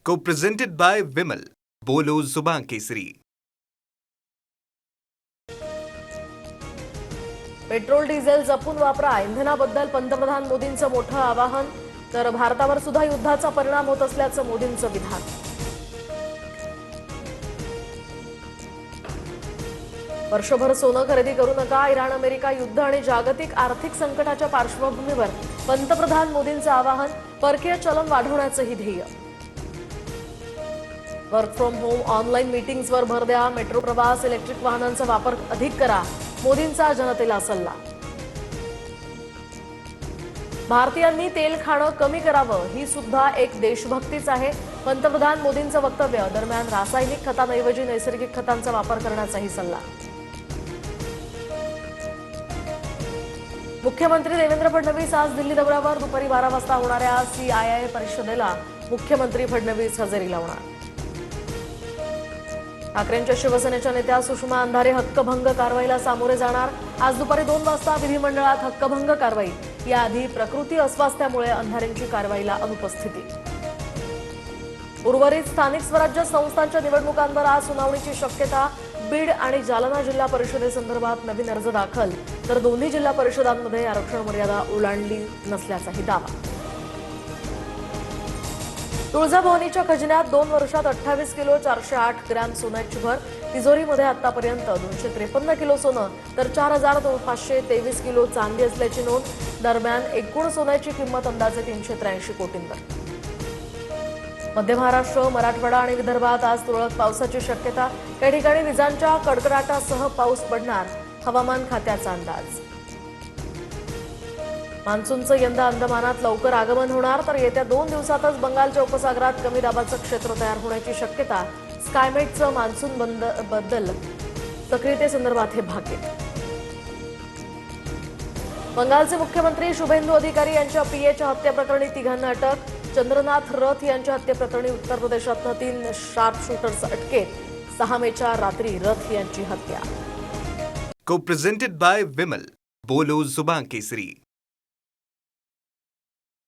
Co-presented by Vimal. बोलो जुबान केसरी. Petrol diesel जपून वापरा, इंधनाबद्दल पंतप्रधान मोदींचं मोठं आवाहन. तर भारतावर सुद्धा युद्धाचा परिणाम होत असल्याचं मोदींचं विधान. वर्षभर सोनं खरेदी करू नका, इराण अमेरिका युद्ध आणि जागतिक आर्थिक संकटाच्या पार्श्वभूमीवर पंतप्रधान मोदींचं आवाहन. परकीय चलन वाढवण्याचंही ध्येय. वर्क फ्रॉम होम, ऑनलाईन मीटिंग्सवर भर द्या, मेट्रो प्रवास, इलेक्ट्रिक वाहनांचा वापर अधिक करा, मोदींचा जनतेला सल्ला. भारतीयांनी तेल खाणं कमी करावं, ही सुद्धा एक देशभक्तीच आहे, पंतप्रधान मोदींचं वक्तव्य. दरम्यान रासायनिक खतांऐवजी नैसर्गिक खतांचा वापर करण्याचाही सल्ला. मुख्यमंत्री देवेंद्र फडणवीस आज दिल्ली दौऱ्यावर. दुपारी 12 वाजता होणाऱ्या CII परिषदेला मुख्यमंत्री फडणवीस हजेरी लावणार. ठाकरेंच्या शिवसेनेच्या नेत्या सुषमा अंधारे हक्कभंग कारवाईला सामोरे जाणार. आज दुपारी 2 वाजता विधिमंडळात हक्कभंग कारवाई. याआधी प्रकृती अस्वास्थ्यामुळे अंधारेंची कारवाईला अनुपस्थिती. उर्वरित स्थानिक स्वराज्य संस्थांच्या निवडणुकांवर आज सुनावणीची शक्यता. बीड आणि जालना जिल्हा परिषदेसंदर्भात नवीन अर्ज दाखल, तर दोन्ही जिल्हा परिषदांमध्ये आरक्षण मर्यादा ओलांडली नसल्याचाही दावा. तुळजाभवानीच्या खजिन्यात 2 वर्षात 28 किलो 408 ग्रॅम सोन्याची भर. तिजोरीमध्ये आतापर्यंत 253 किलो सोनं तर 4,523 किलो चांदी असल्याची नोंद. दरम्यान एकूण सोन्याची किंमत अंदाजे 383 कोटींवर. मध्य महाराष्ट्र, मराठवाडा आणि विदर्भात आज तुरळक पावसाची शक्यता. काही ठिकाणी विजांच्या कडकडाटासह पाऊस पडणार, हवामान खात्याचा अंदाज. मान्सूनचं यंदा अंदमानात लवकर आगमन होणार, तर येत्या 2 दिवसातच बंगालच्या उपसागरात कमी दाबाचं क्षेत्र तयार होण्याची शक्यता. स्कायमेटचं मान्सून बद्दल सक्रियतेसंदर्भात हे भाकीत. बंगालचे मुख्यमंत्री शुभेंदू अधिकारी यांच्या PAच्या हत्येप्रकरणी 3घांना अटक. चंद्रनाथ रथ यांच्या हत्येप्रकरणी उत्तर प्रदेशातनं 3 शार्प शूटर्स अटकेत. 6 मेच्या रात्री रथ यांची हत्या. Co-presented by Vimal. बोलो जुबान केसरी.